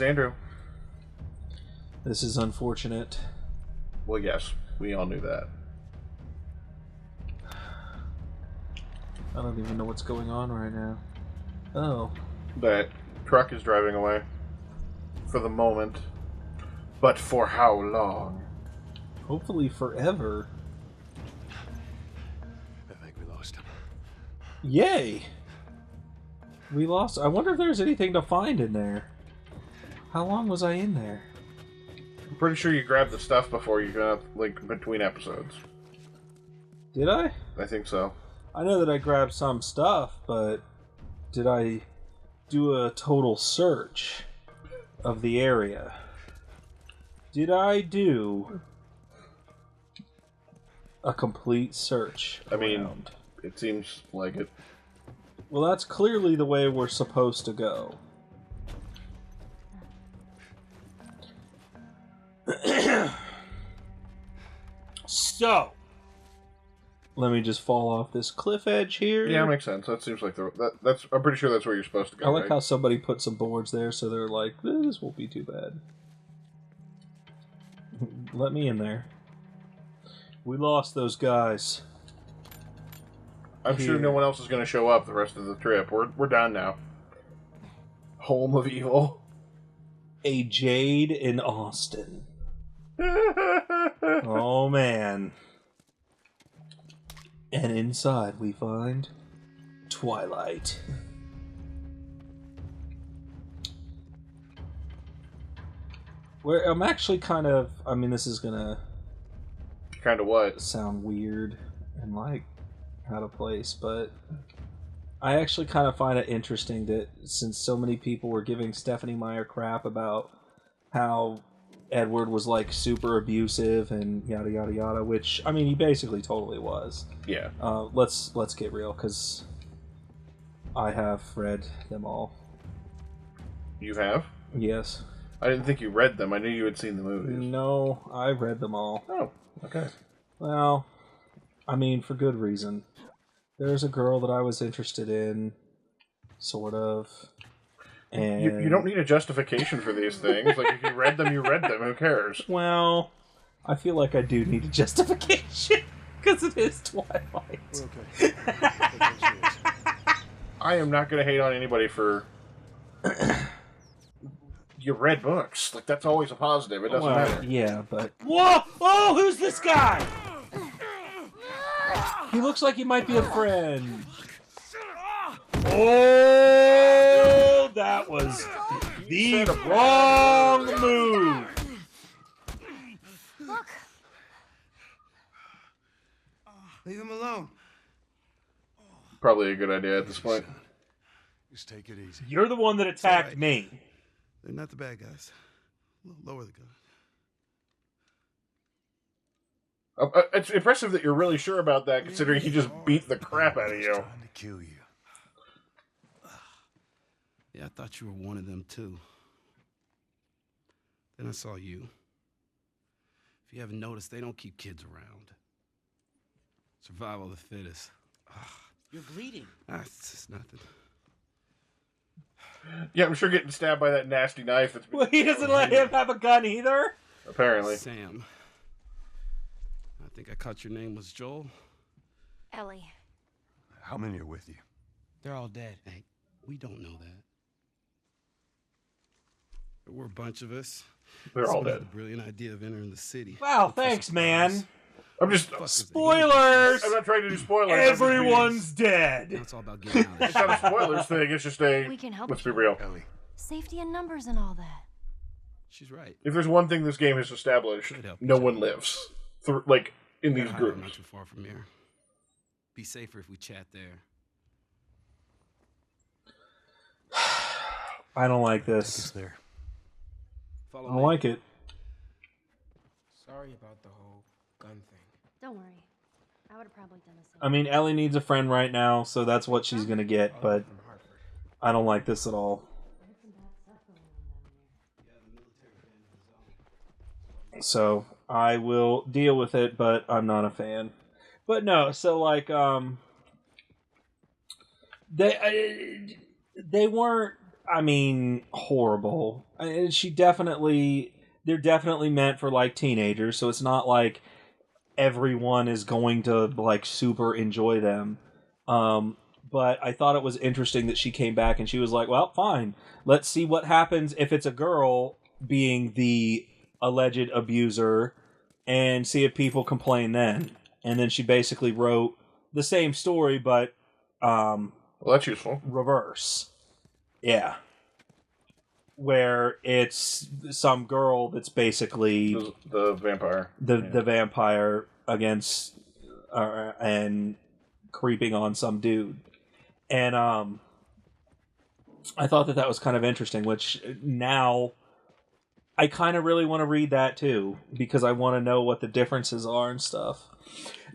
Andrew. This is unfortunate. Well, yes. We all knew that. I don't even know what's going on right now. Oh. That truck is driving away. For the moment. But for how long? Hopefully forever. I think we lost him. Yay! We lost... I wonder if there's anything to find in there. How long was I in there? I'm pretty sure you grabbed the stuff before you got, like, between episodes. Did I? I think so. I know that I grabbed some stuff, but did I do a total search of the area? Did I do a complete search I mean, around? it seems like it. Well, that's clearly the way we're supposed to go. So, let me just fall off this cliff edge here. Yeah, makes sense. That seems like that's. I'm pretty sure that's where you're supposed to go. I like right? how somebody put some boards there, so they're like, this won't be too bad. Let me in there. We lost those guys. I'm sure no one else is going to show up the rest of the trip. We're done now. Home of evil. A Jade in Austin. Oh man. And inside we find Twilight. Where I'm actually kind of, I mean, this is gonna Kind of what? sound weird and like out of place, but I actually kind of find it interesting that since so many people were giving Stephanie Meyer crap about how Edward was like super abusive and yada yada yada, which I mean he basically totally was. Yeah. Let's get real, because I have read them all. You have? Yes. I didn't think you read them. I knew you had seen the movies. No, I read them all. Oh, okay. Well, I mean, for good reason. There's a girl that I was interested in, sort of. And You don't need a justification for these things. Like, if you read them, you read them. Who cares? Well, I feel like I do need a justification, because it is Twilight. We're okay. I am not going to hate on anybody for... You read books. Like, that's always a positive. It doesn't matter. Yeah, but... Whoa! Oh, who's this guy? He looks like he might be a friend. Oh, that was the wrong move. Look. Leave him alone. Probably a good idea at this point. Just take it easy. You're the one that attacked me. They're not the bad guys. Lower the gun. It's impressive that you're really sure about that, considering he just beat the crap out of you. Trying to kill you. Yeah, I thought you were one of them too. Then I saw you. If you haven't noticed, they don't keep kids around. Survival of the fittest. You're bleeding. It's just nothing. Yeah, I'm sure getting stabbed by that nasty knife that's... Well, he doesn't let him have a gun either. Apparently. Sam. I think I caught your name was Joel. Ellie. How many are with you? They're all dead. Hey, we don't know that. There were a bunch of us. They're all Somebody dead. had the brilliant idea of entering the city. Wow, Look for thanks, man. supplies. I'm just... Fuck is it? Spoilers! I'm not trying to do spoilers. Everyone's Now dead. it's all about getting out of It's not a spoilers thing, it's just a... We can help Let's you. be real. Ellie. Safety in numbers and all that. She's right. If there's one thing this game has established, Should help no each one other. lives. Like, in We these got a hideout groups. not too far from here. Be safer if we chat there. I don't like It's this. there. Follow I me. don't like it. Sorry about the whole gun thing. Don't worry. I would have probably done the same. I mean, Ellie needs a friend right now, so that's what she's gonna get, but From Hartford. I don't like this at all. So I will deal with it, but I'm not a fan. But no, so like they weren't. I mean, horrible. She definitely, they're definitely meant for like teenagers, so it's not like everyone is going to like super enjoy them. But I thought it was interesting that she came back and she was like, well, fine. Let's see what happens if it's a girl being the alleged abuser and see if people complain then. And then she basically wrote the same story, but well, that's useful. reverse. Yeah. Where it's some girl that's basically the vampire. The vampire against and creeping on some dude. And I thought that was kind of interesting, which now I kind of really want to read that too, because I want to know what the differences are and stuff.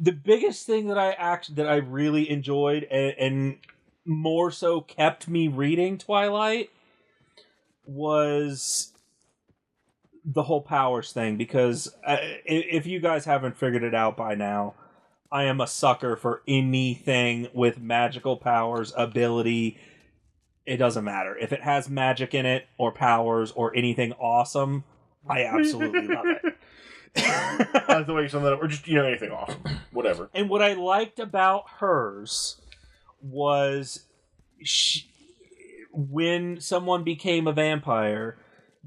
The biggest thing that I really enjoyed and more so kept me reading Twilight was the whole powers thing, because if you guys haven't figured it out by now, I am a sucker for anything with magical powers, ability. It doesn't matter. If it has magic in it, or powers, or anything awesome, I absolutely love it. I like the way you sum that up, or just, anything awesome. Whatever. And what I liked about hers was when someone became a vampire,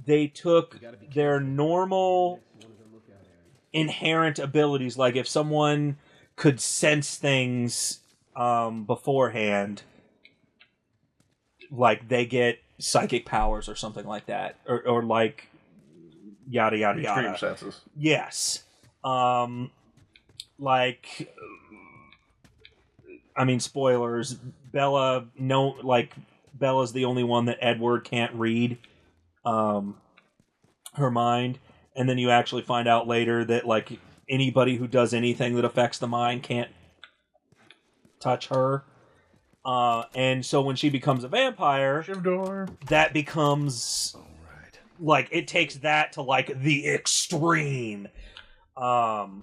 they took their normal inherent abilities, like if someone could sense things beforehand, like they get psychic powers or something like that, or like yada yada yada. Extreme senses. Yes. Like, I mean, spoilers. Bella's the only one that Edward can't read her mind, and then you actually find out later that like anybody who does anything that affects the mind can't touch her. And so when she becomes a vampire, that becomes like, it takes that to like the extreme. And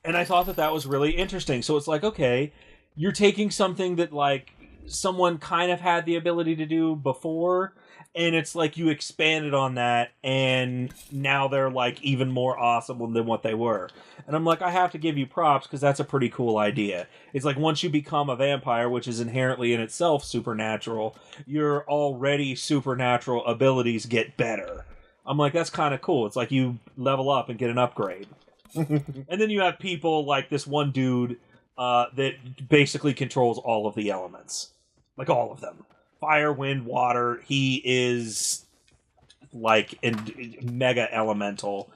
I thought that was really interesting. So it's like, okay, you're taking something that like someone kind of had the ability to do before, and it's like you expanded on that, and now they're like even more awesome than what they were. And I'm like, I have to give you props, because that's a pretty cool idea. It's like once you become a vampire, which is inherently in itself supernatural, your already supernatural abilities get better. I'm like, that's kind of cool. It's like you level up and get an upgrade. And then you have people like this one dude that basically controls all of the elements. Like all of them. Fire, wind, water. He is like a mega elemental.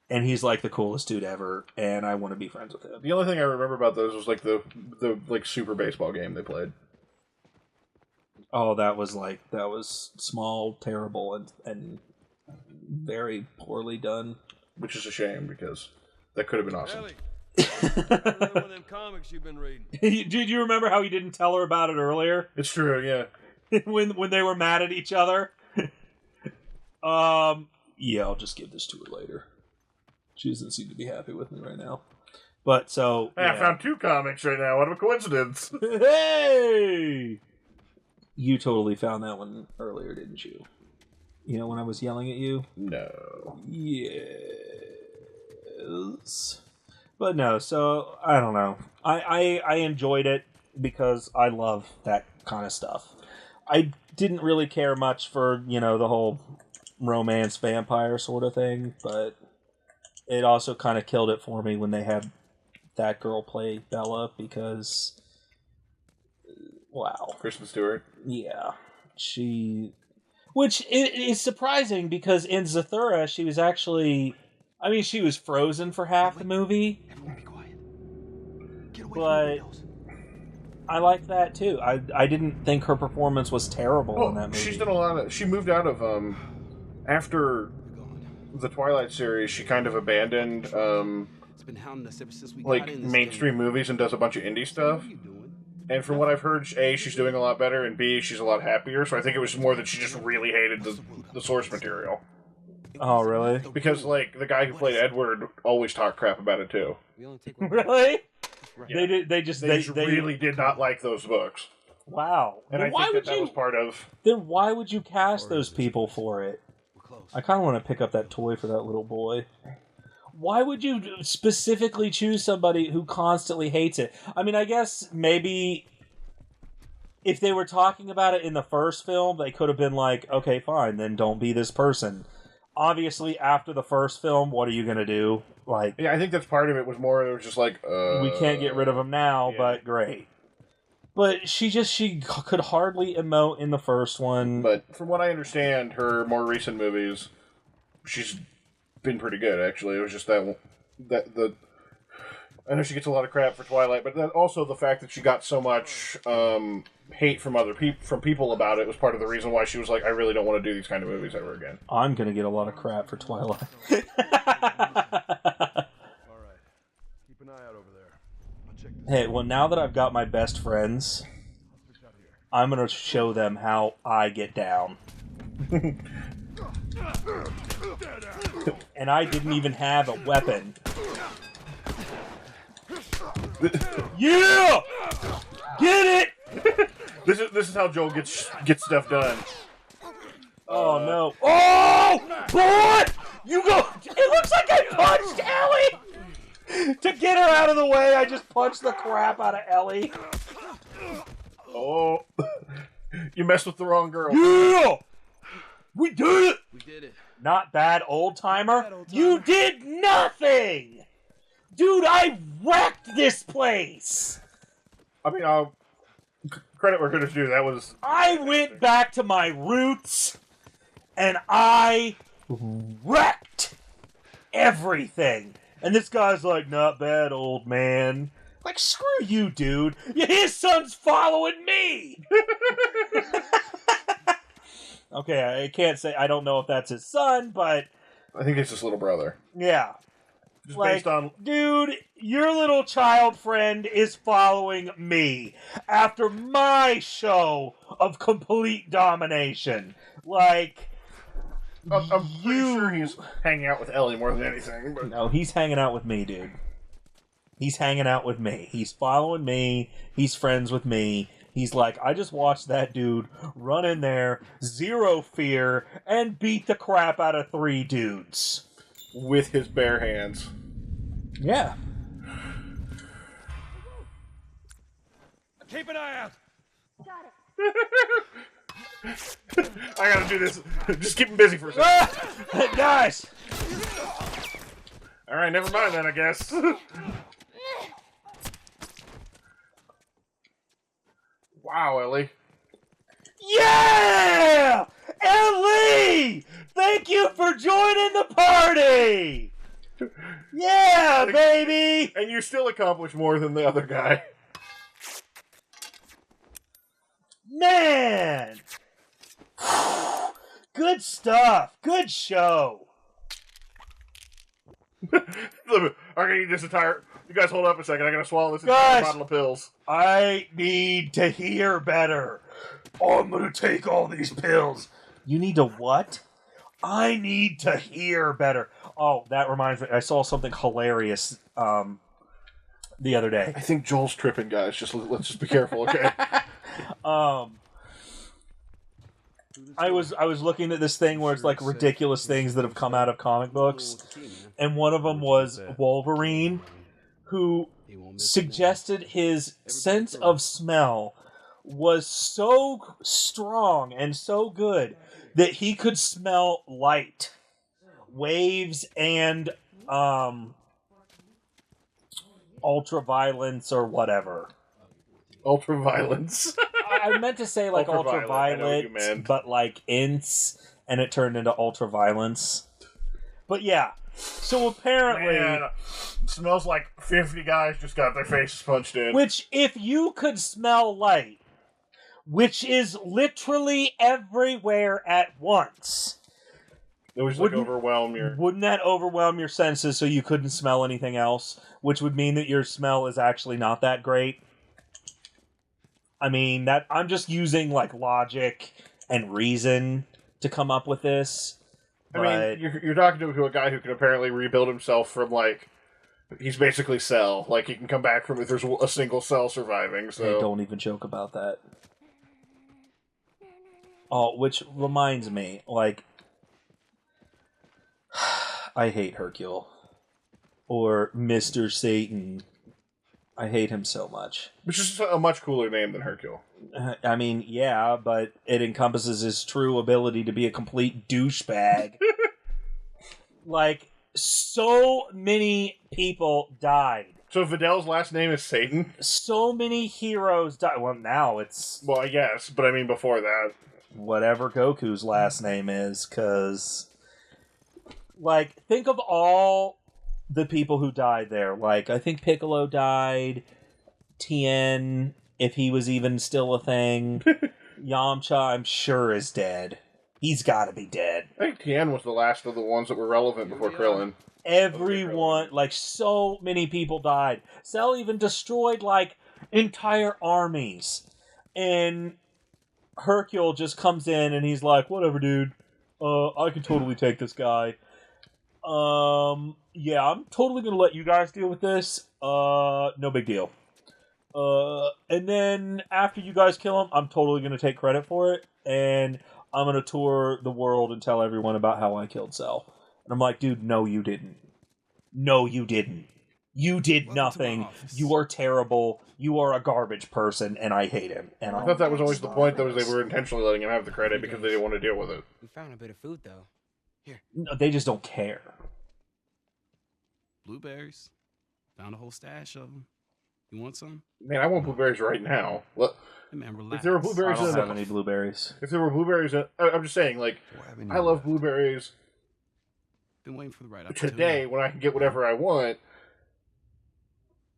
And he's like the coolest dude ever. And I want to be friends with him. The only thing I remember about those was like the like super baseball game they played. Oh, that was small, terrible, and very poorly done. Which is a shame, because that could have been awesome. Ellie, another one of them comics you've been reading. Did you remember how he didn't tell her about it earlier? It's true, yeah. when they were mad at each other? Yeah, I'll just give this to her later. She doesn't seem to be happy with me right now. But so... Hey, yeah. I found 2 comics right now. What a coincidence. Hey! You totally found that one earlier, didn't you? You know, when I was yelling at you? No. Yes. But no, so, I don't know. I enjoyed it because I love that kind of stuff. I didn't really care much for, the whole romance vampire sort of thing, but it also kind of killed it for me when they had that girl play Bella, because... Wow. Kristen Stewart? Yeah. Which is surprising, because in Zathura, she was actually... I mean, she was frozen for half the movie. Everyone be quiet. Get away But from the windows. I like that, too. I didn't think her performance was terrible in that movie. She's done a lot of... She moved out of... After the Twilight series, she kind of abandoned... It's been hounding us ever since we got in this mainstream movies and does a bunch of indie stuff. What are you doing? And from what I've heard, A, she's doing a lot better, and B, she's a lot happier, so I think it was more that she just really hated the source material. Oh, really? Because, like, the guy who played Edward always talked crap about it, too. We only take one. Really? Yeah. They just really did not like those books. Wow. And Then I think that was part of... Then why would you cast those people for it? We're close. I kind of want to pick up that toy for that little boy. Why would you specifically choose somebody who constantly hates it? I mean, I guess maybe if they were talking about it in the first film, they could have been like, okay, fine, then don't be this person. Obviously, after the first film, what are you going to do? Like, yeah, I think that's part of it was more, it was just like, we can't get rid of him now, yeah. but great. But she could hardly emote in the first one. But from what I understand, her more recent movies, she's been pretty good, actually. It was just that I know she gets a lot of crap for Twilight, but then also the fact that she got so much hate from from people about it was part of the reason why she was like, I really don't want to do these kind of movies ever again. I'm going to get a lot of crap for Twilight. All right. Keep an eye out over there. I'll check this. Hey, well, now that I've got my best friends, I'm going to show them how I get down. And I didn't even have a weapon. Yeah! Get it! This is how Joel gets stuff done. Oh, no. Oh! Boy! You go... It looks like I punched Ellie! To get her out of the way, I just punched the crap out of Ellie. Oh. You messed with the wrong girl. Yeah! We did it! We did it. Not bad, old-timer. You did nothing! Dude, I wrecked this place! I mean, credit where credit's due. That was... I went back to my roots, and I wrecked everything. And this guy's like, not bad, old man. Like, screw you, dude. His son's following me! Okay, I can't say, I don't know if that's his son, but... I think it's his little brother. Yeah. Just Like, based on... dude, your little child friend is following me after my show of complete domination. Like, I'm pretty sure he's hanging out with Ellie more than anything. But... No, he's hanging out with me, dude. He's hanging out with me. He's following me. He's friends with me. He's like, I just watched that dude run in there, zero fear, and beat the crap out of 3 dudes. With his bare hands. Yeah. Keep an eye out. I gotta do this. Just keep him busy for a second. Guys! Alright, never mind then, I guess. Wow, Ellie. Yeah! Ellie! Thank you for joining the party! Yeah, baby! And you still accomplish more than the other guy. Man! Good stuff. Good show. Look, I'm gonna eat this entire... You guys hold up a second. I'm gonna swallow this Guys! entire bottle of pills. I need to hear better. I'm gonna take all these pills. You need to what? I need to hear better. Oh, that reminds me. I saw something hilarious the other day. I think Joel's tripping, guys. Let's just be careful, okay? I was looking at this thing where it's like ridiculous things that have come out of comic books, and one of them was Wolverine, who suggested his sense of smell was so strong and so good that he could smell light, waves, and ultraviolence or whatever. Ultraviolence. I meant to say like ultraviolet, but like ints, and it turned into ultraviolence. But yeah, so apparently... Man, it smells like 50 guys just got their faces punched in. Which, if you could smell light, which is literally everywhere at once... It would just like overwhelm your... Wouldn't that overwhelm your senses so you couldn't smell anything else? Which would mean that your smell is actually not that great? I mean, that I'm just using like logic and reason to come up with this. I mean, you're talking to a guy who can apparently rebuild himself from like... He's basically Cell. Like, he can come back from if there's a single cell surviving, so... Hey, don't even joke about that. Oh, which reminds me, like, I hate Hercule. Or Mr. Satan. I hate him so much. Which is a much cooler name than Hercule. I mean, yeah, but it encompasses his true ability to be a complete douchebag. Like, so many people died. So Vidal's last name is Satan? So many heroes died. Well, now it's... Well, I guess, but I mean before that. Whatever Goku's last name is, because... Like, think of all the people who died there. Like, I think Piccolo died. Tien, if he was even still a thing. Yamcha, I'm sure, is dead. He's got to be dead. I think Tien was the last of the ones that were relevant before Krillin. Everyone, like, so many people died. Cell even destroyed, like, entire armies. And Hercule just comes in and he's like, whatever, dude. I can totally take this guy. Yeah, I'm totally gonna let you guys deal with this. No big deal. And then after you guys kill him, I'm totally gonna take credit for it, and I'm gonna tour the world and tell everyone about how I killed Cell. And I'm like, dude, no, you didn't. No, you didn't. You did nothing. You are terrible. You are a garbage person, and I hate him. And I thought that was always the point, though, was they were intentionally letting him have the credit because they didn't want to deal with it. We found a bit of food, though. Here. No, they just don't care. Blueberries. Found a whole stash of them. You want some? Man, I want blueberries right now. Look, Hey man, relax. if there were blueberries I don't in have any blueberries. If there were blueberries in... I'm just saying, like, I love blueberries Been waiting for the right opportunity. today when I can get whatever I want.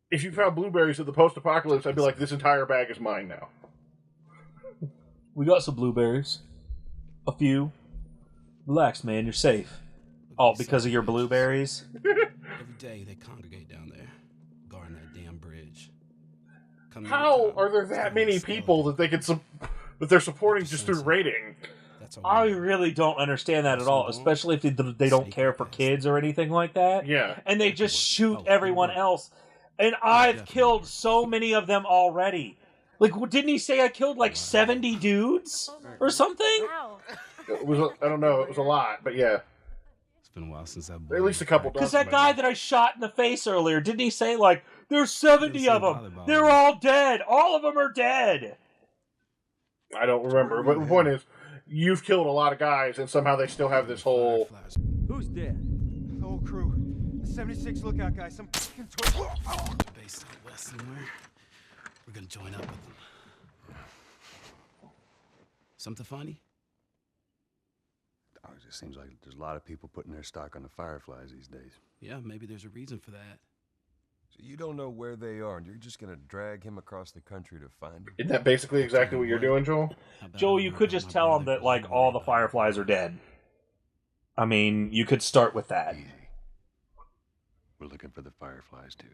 If you found blueberries at the post-apocalypse, I'd be like, this entire bag is mine now. We got some blueberries. A few. Relax, man. You're safe. Oh, because of your blueberries? Every day they congregate down there, guarding that damn bridge. How are there that many people that they could that they're supporting just through rating? I really don't understand that at all, especially if they don't care for kids or anything like that. Yeah. And they just shoot everyone else. And I've killed so many of them already. Like, didn't he say I killed like 70 dudes or something? Wow. It was I don't know. It was a lot, but yeah. It's been a while since I've At least a couple. Because that guy that I shot in the face earlier, didn't he say, like, there's 70 of them. They're all dead. All of them are dead. I don't remember. But the point is, you've killed a lot of guys, and somehow they still have this whole... Who's dead? The whole crew. The 76 lookout guy. Some fucking twitch. Based out west somewhere. We're gonna join up with them. Something funny? Oh, it just seems like there's a lot of people putting their stock on the Fireflies these days. Yeah, maybe there's a reason for that. So you don't know where they are, and you're just gonna drag him across the country to find him? Isn't that basically exactly what you're doing, Joel? Joel, you could just tell them that, like, all the Fireflies are dead. I mean, you could start with that. Easy. We're looking for the Fireflies, too.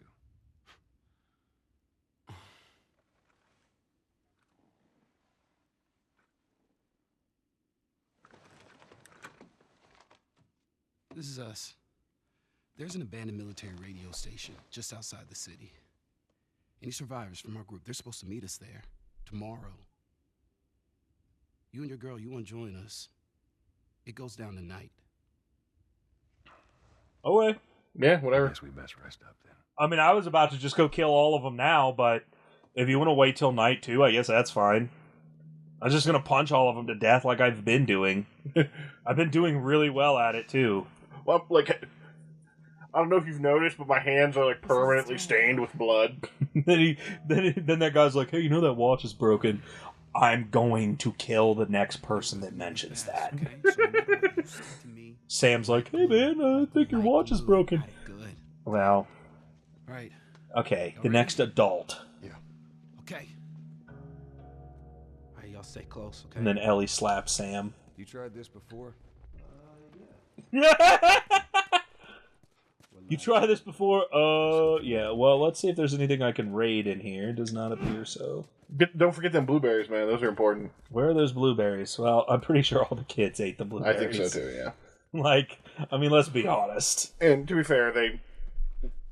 This is us. There's an abandoned military radio station just outside the city. Any survivors from our group, they're supposed to meet us there tomorrow. You and your girl, you want to join us? It goes down tonight. Okay. Yeah, whatever. I guess we best rest up then. I mean, I was about to just go kill all of them now, but if you want to wait till night too, I guess that's fine. I'm just going to punch all of them to death like I've been doing. I've been doing really well at it too. Well, like, I don't know if you've noticed, but my hands are, like, permanently stained with blood. then that guy's like, hey, you know that watch is broken. I'm going to kill the next person that mentions that. Sam's like, hey man, I think your watch is broken. Good. Well, Right. okay, the next adult. Yeah. Okay. All right, y'all stay close, okay? And then Ellie slaps Sam. You tried this before? You tried this before? Yeah. Well, let's see if there's anything I can raid in here. It does not appear so. Don't forget them blueberries, man. Those are important. Where are those blueberries? Well, I'm pretty sure all the kids ate the I blueberries. think so, too, yeah. Like, I mean, let's be honest. And to be fair, they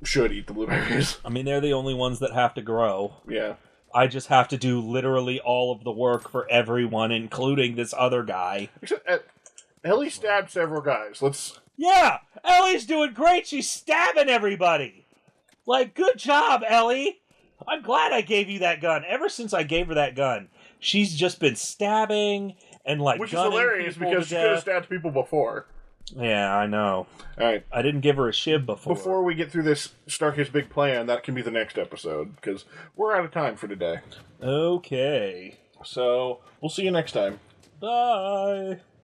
should eat the blueberries. I mean, they're the only ones that have to grow. Yeah. I just have to do literally all of the work for everyone, including this other guy. Except, Ellie stabbed several guys. Yeah! Ellie's doing great! She's stabbing everybody! Like, good job, Ellie! I'm glad I gave you that gun. Ever since I gave her that gun, she's just been stabbing and, like, Which is gunning hilarious people because to she could have death. stabbed people before. Yeah, I know. Alright. I didn't give her a shiv before. Before we get through this Stark's big plan, that can be the next episode, because we're out of time for today. Okay. So, we'll see you next time. Bye!